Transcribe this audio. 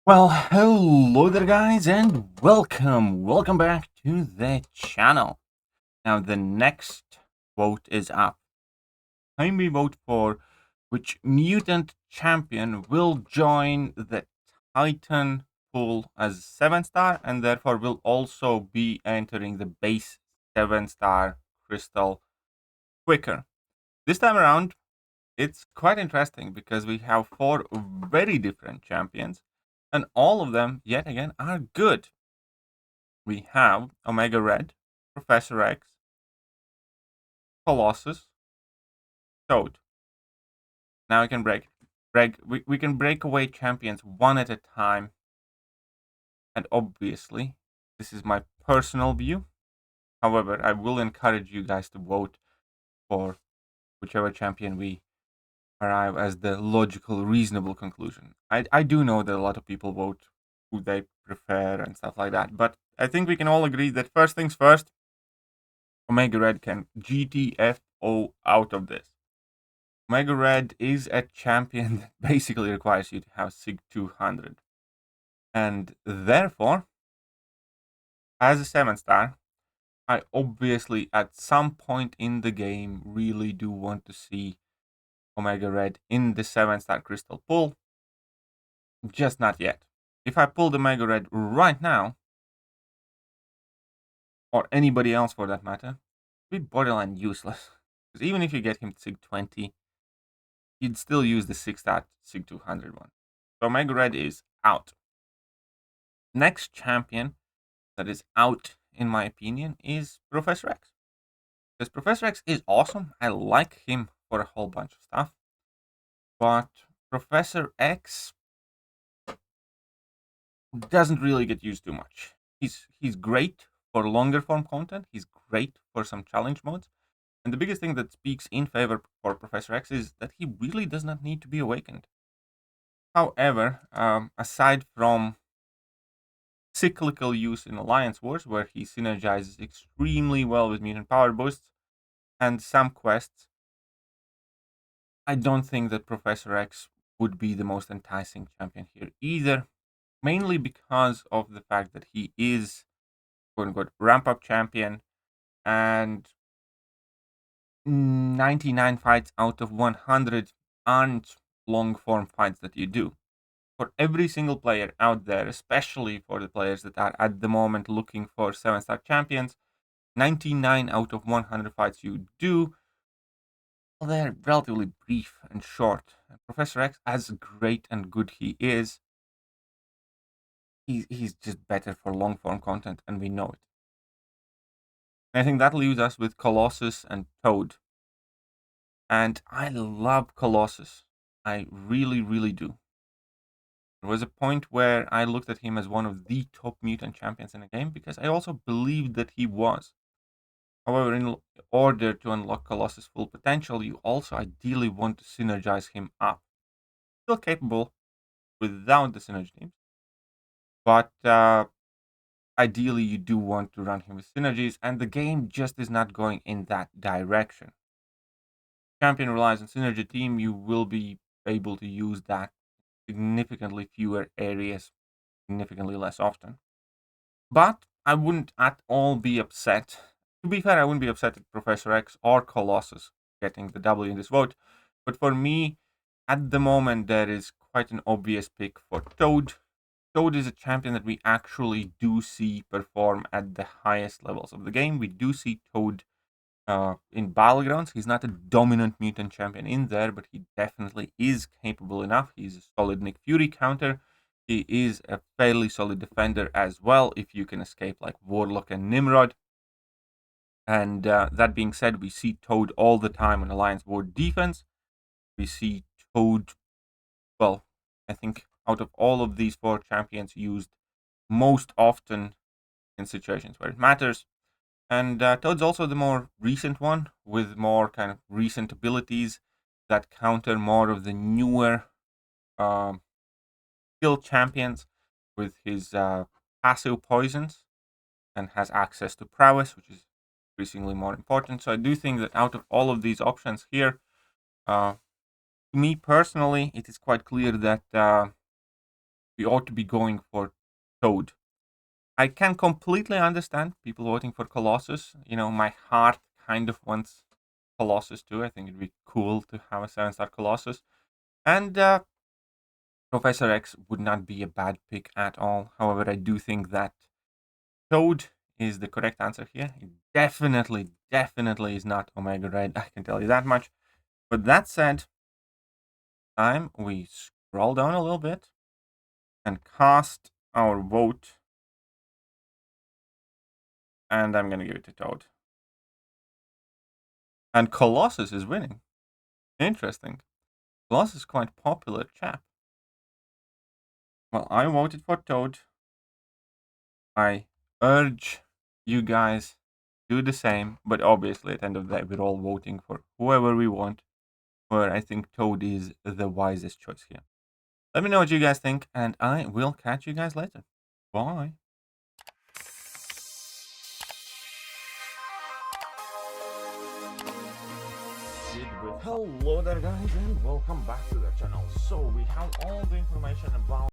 Well, hello there guys and welcome back to the channel. Now the next vote is up. Time we vote for which mutant champion will join the Titan pool as 7-star and therefore will also be entering the base 7-star crystal quicker. This time around it's quite interesting because we have 4 very different champions and all of them yet again are good. We have Omega Red, Professor X, Colossus, Toad. Now we can we can break away champions one at a time. And obviously, this is my personal view. However, I will encourage you guys to vote for whichever champion we arrive as the logical, reasonable conclusion. I do know that a lot of people vote who they prefer and stuff like that, but I think we can all agree that first things first, Omega Red can GTFO out of this. Omega Red is a champion that basically requires you to have Sig 200. And therefore, as a 7-star, I obviously at some point in the game really do want to see Omega Red in the 7-star crystal pool. Just not yet. If I pull the Omega Red right now, or anybody else for that matter, it'd be borderline useless. Because even if you get him to Sig 20, you'd still use the 6-star Sig 200 one. So Omega Red is out. Next champion that is out, in my opinion, is Professor X. Because Professor X is awesome. I like him for a whole bunch of stuff. But Professor X doesn't really get used too much. He's great for longer form content. He's great for some challenge modes. And the biggest thing that speaks in favor for Professor X is that he really does not need to be awakened. However, aside from cyclical use in Alliance Wars, where he synergizes extremely well with mutant power boosts and some quests, I don't think that Professor X would be the most enticing champion here either, mainly because of the fact that he is quote unquote ramp up champion, and 99 fights out of 100 aren't long form fights that you do. For every single player out there, especially for the players that are at the moment looking for 7-star champions, 99 out of 100 fights you do, well, they're relatively brief and short. And Professor X, as great and good he is, he's just better for long form content, and we know it. And I think that leaves us with Colossus and Toad. And I love Colossus. I really, really do. There was a point where I looked at him as one of the top mutant champions in the game because I also believed that he was. However, in order to unlock Colossus' full potential, you also ideally want to synergize him up. Still capable without the synergy teams, but ideally you do want to run him with synergies, and the game just is not going in that direction. Champion relies on synergy team, you will be able to use that significantly fewer areas, significantly less often. But I wouldn't at all be upset. To be fair, I wouldn't be upset at Professor X or Colossus getting the W in this vote. But for me, at the moment, there is quite an obvious pick for Toad. Toad is a champion that we actually do see perform at the highest levels of the game. We do see Toad in Battlegrounds. He's not a dominant mutant champion in there, but he definitely is capable enough. He's a solid Nick Fury counter. He is a fairly solid defender as well, if you can escape like Warlock and Nimrod. And that being said, we see Toad all the time on Alliance War defense. We see Toad, well, I think out of all of these 4 champions, used most often in situations where it matters. And Toad's also the more recent one, with more kind of recent abilities that counter more of the newer skill champions with his passive poisons, and has access to prowess, which is increasingly more important. So I do think that out of all of these options here, to me personally, it is quite clear that we ought to be going for Toad. I can completely understand people voting for Colossus. You know, my heart kind of wants Colossus too. I think it'd be cool to have a 7-star Colossus. And Professor X would not be a bad pick at all. However, I do think that Toad is the correct answer here. It definitely is not Omega Red. I can tell you that much. But that said, we scroll down a little bit and cast our vote. And I'm going to give it to Toad. And Colossus is winning. Interesting. Colossus is quite popular chap. Well, I voted for Toad. I urge you guys do the same, but obviously at the end of the day, we're all voting for whoever we want. But I think Toad is the wisest choice here. Let me know what you guys think, and I will catch you guys later. Bye. Hello there guys, and welcome back to the channel. So we have all the information about